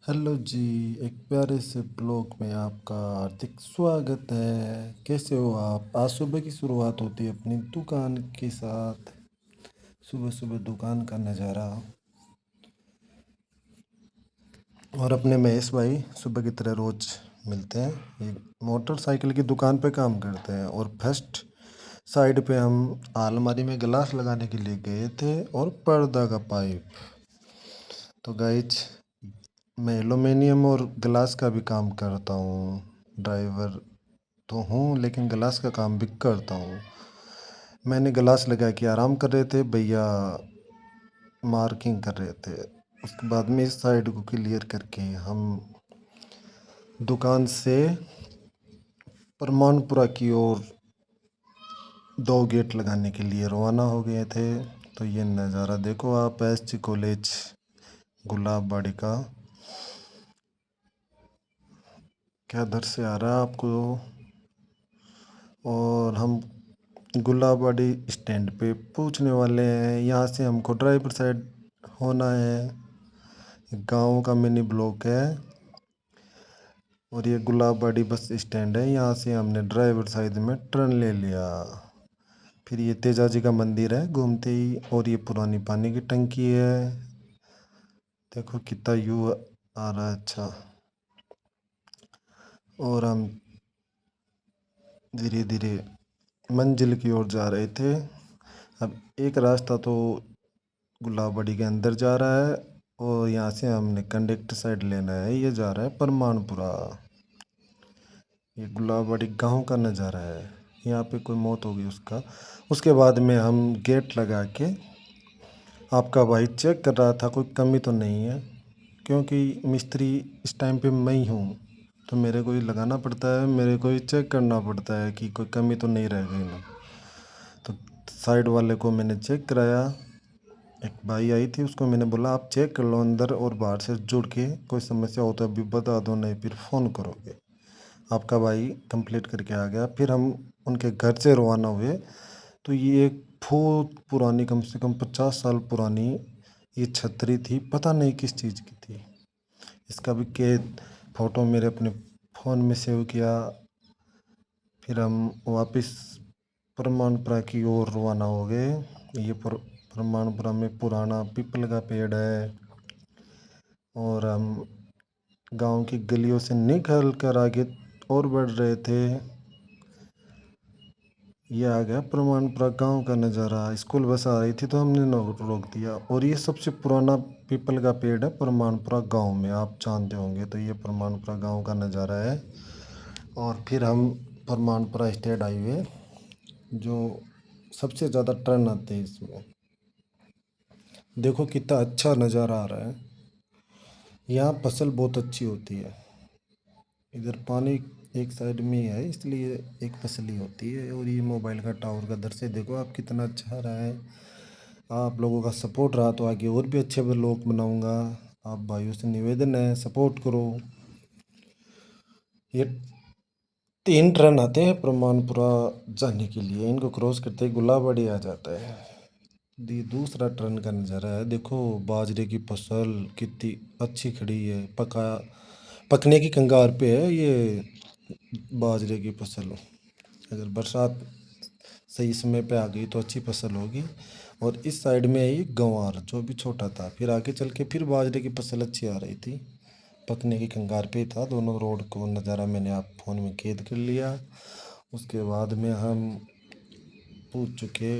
Hello जी। एक प्यारे से ब्लॉग में आपका हार्दिक स्वागत है। कैसे हो आप? आज सुबह की शुरुआत होती है अपनी दुकान के साथ। सुबह सुबह दुकान का नज़ारा। और अपने महेश भाई सुबह की तरह रोज़ मिलते हैं। ये मोटरसाइकिल की दुकान पे काम करते हैं। और फर्स्ट साइड पे हम अलमारी में गिलास लगाने के लिए गए थे और पर्दा का पाइप। तो गाइज, मैं एलुमिनियम और ग्लास का भी काम करता हूँ। ड्राइवर तो हूँ लेकिन ग्लास का काम भी करता हूँ। मैंने ग्लास लगा के आराम कर रहे थे, भैया मार्किंग कर रहे थे। उसके बाद में इस साइड को क्लियर करके हम दुकान से परमानपुरा की ओर 2 गेट लगाने के लिए रवाना हो गए थे। तो ये नज़ारा देखो आप, एस कॉलेज गुलाब बाड़ी का क्या दर से आ रहा है आपको। और हम गुलाबाड़ी स्टैंड पे पहुंचने वाले हैं। यहाँ से हमको ड्राइवर साइड होना है। गांव का मिनी ब्लॉक है और ये गुलाबाड़ी बस स्टैंड है। यहाँ से हमने ड्राइवर साइड में टर्न ले लिया। फिर ये तेजा जी का मंदिर है घूमते ही। और ये पुरानी पानी की टंकी है। देखो कितना व्यू आ रहा है अच्छा। और हम धीरे धीरे मंजिल की ओर जा रहे थे। अब एक रास्ता तो गुलाबड़ी के अंदर जा रहा है और यहाँ से हमने कंडक्टर साइड लेना है। ये जा रहा है परमानपुरा। ये गुलाबड़ी गांव का नज़ारा है। यहाँ पे कोई मौत होगी उसका। उसके बाद में हम गेट लगा के आपका भाई चेक कर रहा था कोई कमी तो नहीं है, क्योंकि मिस्त्री इस टाइम पे मैं ही हूँ। तो मेरे को ही लगाना पड़ता है, मेरे को ही चेक करना पड़ता है कि कोई कमी तो नहीं रह गई ना। तो साइड वाले को मैंने चेक कराया। एक भाई आई थी, उसको मैंने बोला आप चेक कर लो अंदर और बाहर से जुड़ के, कोई समस्या हो तो अभी बता दो, नहीं फिर फ़ोन करोगे। आपका भाई कंप्लीट करके आ गया। फिर हम उनके घर से रवाना हुए। तो ये एक बहुत पुरानी, कम से कम 50 साल पुरानी ये छतरी थी, पता नहीं किस चीज़ की थी। इसका भी कैद फ़ोटो मेरे अपने फ़ोन में सेव किया। फिर हम वापस परमानपुरा की ओर रवाना हो गए। ये परमानपुरा में पुराना पीपल का पेड़ है। और हम गांव की गलियों से निकल कर आगे और बढ़ रहे थे। ये आ गया परमानपुरा गांव का नज़ारा। स्कूल बस आ रही थी तो हमने रोक दिया। और ये सबसे पुराना पीपल का पेड़ है परमानपुरा गांव में, आप जानते होंगे। तो ये परमानपुरा गांव का नज़ारा है। और फिर हम परमानपुरा स्टेट हाईवे, जो सबसे ज़्यादा टर्न आते हैं इसमें, देखो कितना अच्छा नज़ारा आ रहा है। यहाँ फसल बहुत अच्छी होती है। इधर पानी एक साइड में ही है, इसलिए एक फसल ही होती है। और ये मोबाइल का टावर का दर से देखो आप, कितना अच्छा रहा है। आप लोगों का सपोर्ट रहा तो आगे और भी अच्छे व्लॉग बनाऊंगा। आप भाइयों से निवेदन है, सपोर्ट करो। ये 3 टर्न आते हैं परमानपुरा जाने के लिए, इनको क्रॉस करते ही गुलाबड़ी आ जाता है। ये दूसरा टर्न का नज़ारा है। देखो बाजरे की फसल कितनी अच्छी खड़ी है, पकने की कगार पे है ये बाजरे की फसल। अगर बरसात सही समय पे आ गई तो अच्छी फसल होगी। और इस साइड में है ये गंवार, जो भी छोटा था। फिर आगे चल के फिर बाजरे की फसल अच्छी आ रही थी, पकने की कगार पे ही था। दोनों रोड को नज़ारा मैंने आप फ़ोन में कैद कर लिया। उसके बाद में हम पूछ चुके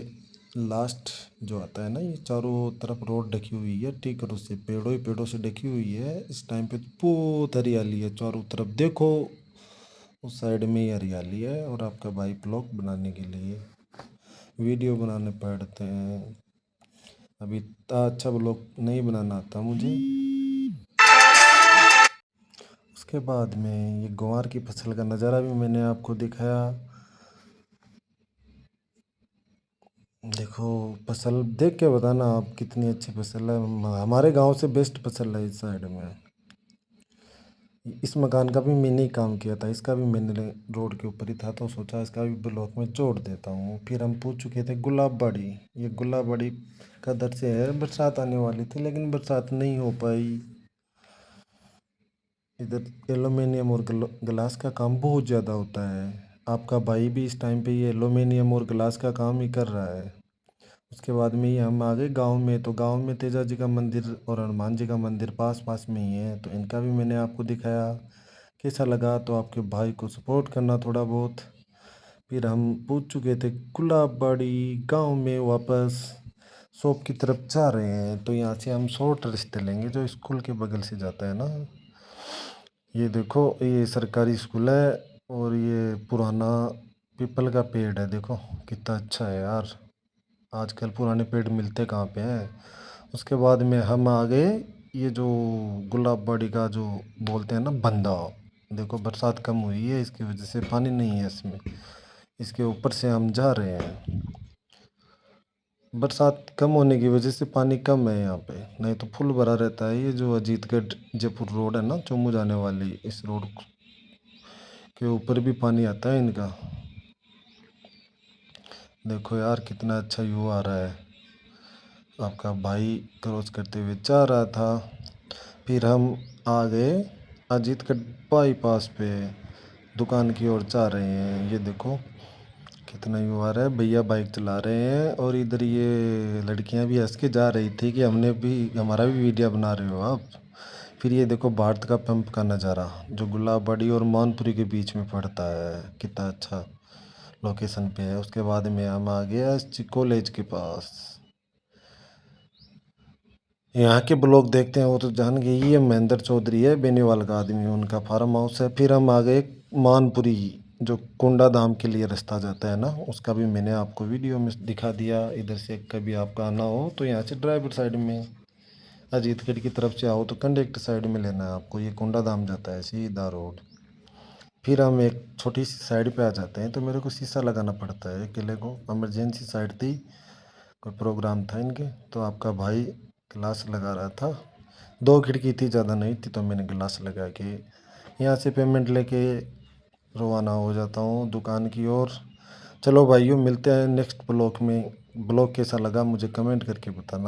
लास्ट जो आता है ना, ये चारों तरफ रोड ढकी हुई है टिकरों से, पेड़ों ही पेड़ों से ढकी हुई है। इस टाइम पे तो बहुत हरियाली है चारों तरफ, देखो उस साइड में ही हरियाली है। और आपका भाई ब्लॉग बनाने के लिए वीडियो बनाने पड़ते हैं। अभी इतना अच्छा ब्लॉग नहीं बनाना आता मुझे। उसके बाद में ये ग्वार की फसल का नज़ारा भी मैंने आपको दिखाया। देखो फसल देख के बताना आप कितनी अच्छी फसल है। हमारे गांव से बेस्ट फसल है इस साइड में। इस मकान का भी मैंने ही काम किया था, इसका भी मैंने रोड के ऊपर ही था तो सोचा इसका भी ब्लॉक में जोड़ देता हूँ। फिर हम पूछ चुके थे गुलाब बाड़ी। ये गुलाब बाड़ी का दर से है, बरसात आने वाली थी लेकिन बरसात नहीं हो पाई। इधर एलुमिनियम और ग्लास का काम बहुत ज़्यादा होता है। आपका भाई भी इस टाइम पे ये एलुमिनियम और ग्लास का काम ही कर रहा है। उसके बाद में ही हम आ गए गाँव में, तो गाँव में तेजा जी का मंदिर और हनुमान जी का मंदिर पास पास में ही है, तो इनका भी मैंने आपको दिखाया। कैसा लगा तो आपके भाई को सपोर्ट करना थोड़ा बहुत। फिर हम पूछ चुके थे गुलाबबाड़ी गांव में, वापस शॉप की तरफ जा रहे हैं। तो यहाँ से हम शॉर्ट रास्ते लेंगे जो स्कूल के बगल से जाता है ना। ये देखो ये सरकारी स्कूल है, और ये पुराना पीपल का पेड़ है, देखो कितना अच्छा है यार। आजकल पुराने पेड़ मिलते कहाँ पे हैं। उसके बाद में हम आ गए ये जो गुलाबबाड़ी का जो बोलते हैं ना बंदा। देखो बरसात कम हुई है, इसकी वजह से पानी नहीं है इसमें। इसके ऊपर से हम जा रहे हैं। बरसात कम होने की वजह से पानी कम है यहाँ पे, नहीं तो फुल भरा रहता है। ये जो अजीतगढ़ जयपुर रोड है ना, चोमू जाने वाली, इस रोड के ऊपर भी पानी आता है इनका। देखो यार कितना अच्छा व्यू आ रहा है। आपका भाई क्रॉस करते हुए जा रहा था। फिर हम आ गए अजीतगढ़ बाईपास पे, दुकान की ओर जा रहे हैं। ये देखो कितना व्यू आ रहा है। भैया बाइक चला रहे हैं, और इधर ये लड़कियां भी हंस के जा रही थी कि हमने भी, हमारा भी वीडियो बना रहे हो आप। फिर ये देखो भारत का पंप का नज़ारा जो गुलाबबाड़ी और मानपुरी के बीच में पड़ता है, कितना अच्छा लोकेशन पे है। उसके बाद में हम आ गया कॉलेज के पास। यहाँ के ब्लॉग देखते हैं वो तो जान गए ही, ये महेंद्र चौधरी है बेनीवाल का आदमी, उनका फार्म हाउस है। फिर हम आ गए मानपुरी, जो कुंडा धाम के लिए रास्ता जाता है ना, उसका भी मैंने आपको वीडियो में दिखा दिया। इधर से कभी आपका आना हो तो यहाँ से ड्राइवर साइड में अजीतगढ़ की तरफ से आओ तो कंडक्टर साइड में लेना है आपको, ये कुंडा धाम जाता है सीधा रोड। फिर हम एक छोटी सी साइड पे आ जाते हैं, तो मेरे को शीशा लगाना पड़ता है अकेले को, इमरजेंसी साइड थी, कोई प्रोग्राम था इनके, तो आपका भाई ग्लास लगा रहा था। दो खिड़की थी, ज़्यादा नहीं थी, तो मैंने ग्लास लगा के यहाँ से पेमेंट लेके रवाना हो जाता हूँ दुकान की ओर। चलो भाइयों, मिलते हैं नेक्स्ट ब्लॉग में। ब्लॉग कैसा लगा मुझे कमेंट करके बताना।